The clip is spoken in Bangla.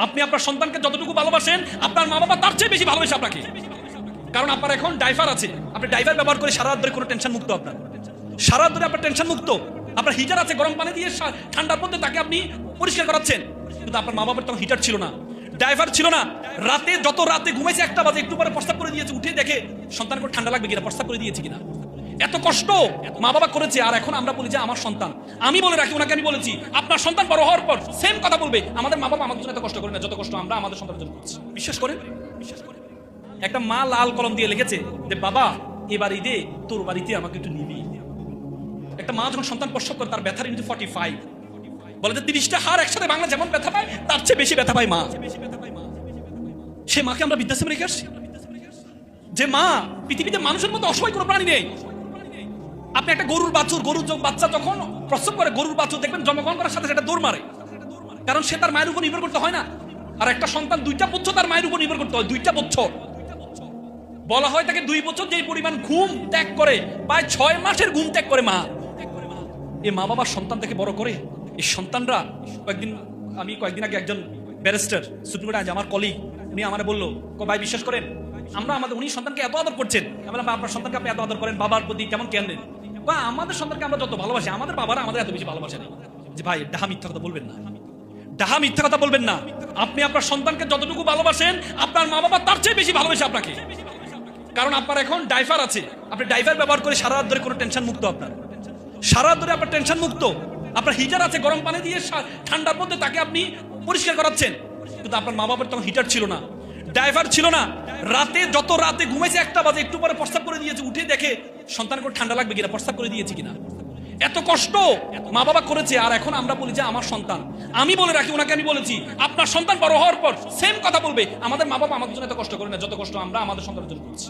আপনি আপনার সন্তানকে যতটুকু ভালোবাসেন আপনার মা বাবা তার চেয়ে বেশি ভালোবাসে আপনাকে। কারণ আপনার এখন ডাইভার আছে, আপনি ডাইভার ব্যবহার করে সারা রাত ধরে কোনো টেনশন মুক্ত, আপনার সারা রাত ধরে আপনার টেনশন মুক্ত। আপনার হিটার আছে, গরম পানি দিয়ে ঠান্ডার মধ্যে তাকে আপনি পরিষ্কার করাচ্ছেন, কিন্তু আপনার মা বাবার তখন হিটার ছিল না, ড্রাইভার ছিল না। রাতে যত রাতে ঘুমাইছে 1টা বাজে, একটু পরে প্রস্তাব করে দিয়েছে, উঠে দেখে সন্তানকে ঠান্ডা লাগবে কিনা, প্রস্তাব করে দিয়েছে কিনা। এত কষ্ট মা বাবা করেছে, আর এখন আমরা বলি যে আমার সন্তান। আমি বলে রাখি, ওনাকে আমি বলেছি আপনার সন্তান বড় হওয়ার পর সেম কথা বলবে, আমাদের মা বাবা আমাদের জন্য এত কষ্ট করে না যত কষ্ট আমরা আমাদের সন্তানের জন্য করছি। বিশ্বাস করেন, বিশ্বাস করেন। একটা মা লাল কলম দিয়ে লিখেছে যে বাবা এবার ঈদে তোর বাড়িতে আমাকে একটু নিবি। একটা মা যখন সন্তান প্রসব করে তার ব্যথার ইনটু 45, বলে যে 30টা হাড় একসাথে বাংলা যেমন ব্যথা পায় তার চেয়ে বেশি ব্যথা পায় মা। সে মাকে আমরা বৃদ্ধাশ্রমে রেখে আসছি। যে মা পৃথিবীতে মানুষের মতো অসহায় কোনো প্রাণী নেই। আপনি একটা গরুর বাচ্চা যখন প্রসব করে, গরুর বাছুর দেখবেন জন্মগ্রহণ করার সাথে সেটা দৌড় মারে, কারণ সে তার মায়ের উপর নির্ভর করতে হয় না। আর একটা সন্তান 2টা বছর তার মায়ের উপর নির্ভর করতে হয়, 2টা বছর। বলা হয় তাকে 2 বছর যেই পরিমাণ ঘুম ত্যাগ করে, প্রায় 6 মাসের ঘুম ত্যাগ করে মা। এই মা বাবার সন্তান থেকে বড় করে এই সন্তানরা। কয়েকদিন আগে একজন ব্যারিস্টার সুপ্রিম কোর্টে আমার কলিগ, উনি আমার বললো ভাই বিশ্বাস করেন আমরা উনি সন্তানকে এত আদর করছেন। আমি বললাম আপনার সন্তানকে আপনি এত আদর করেন, বাবার প্রতি কেমন কেন নেন? বা আমাদের সন্তানকে আমরা যত ভালোবাসি আমাদের বাবারা আমাদের এত বেশি ভালোবাসে না। যে ভাই ডাহা মিথ্যা কথা বলবেন না, ডাহা মিথ্যা কথা বলবেন না। আপনি আপনার সন্তানকে যতটুকু ভালোবাসেন আপনার মা বাবা তার চেয়ে বেশি ভালোবাসে আপনাকে। কারণ আপনার এখন ডাইভার আছে, আপনি ডাইভার ব্যবহার করে সারা রাত ধরে কোনো টেনশন মুক্ত, আপনার সারা রাত ধরে আপনার টেনশন মুক্ত। আপনার হিটার আছে, গরম পানি দিয়ে ঠান্ডার মধ্যে তাকে আপনি পরিষ্কার করাচ্ছেন, কিন্তু আপনার মা বাবার তখন হিটার ছিল না, ড্রাইভার ছিল না। রাতে যত রাতে ঘুমাইছে 1টা বাজে, একটু পরে প্রস্তাব করে দিয়েছে, উঠে দেখে সন্তানকে ঠান্ডা লাগবে কিনা, প্রস্তাব করে দিয়েছে কিনা। এত কষ্ট মা বাবা করেছে, আর এখন আমরা বলি যে আমার সন্তান। আমি বলে রাখি, ওনাকে আমি বলেছি আপনার সন্তান বড় হওয়ার পর সেম কথা বলবে, আমাদের মা বাবা আমাদের জন্য এত কষ্ট করে না যত কষ্ট আমরা আমাদের সন্তানের জন্য করছি।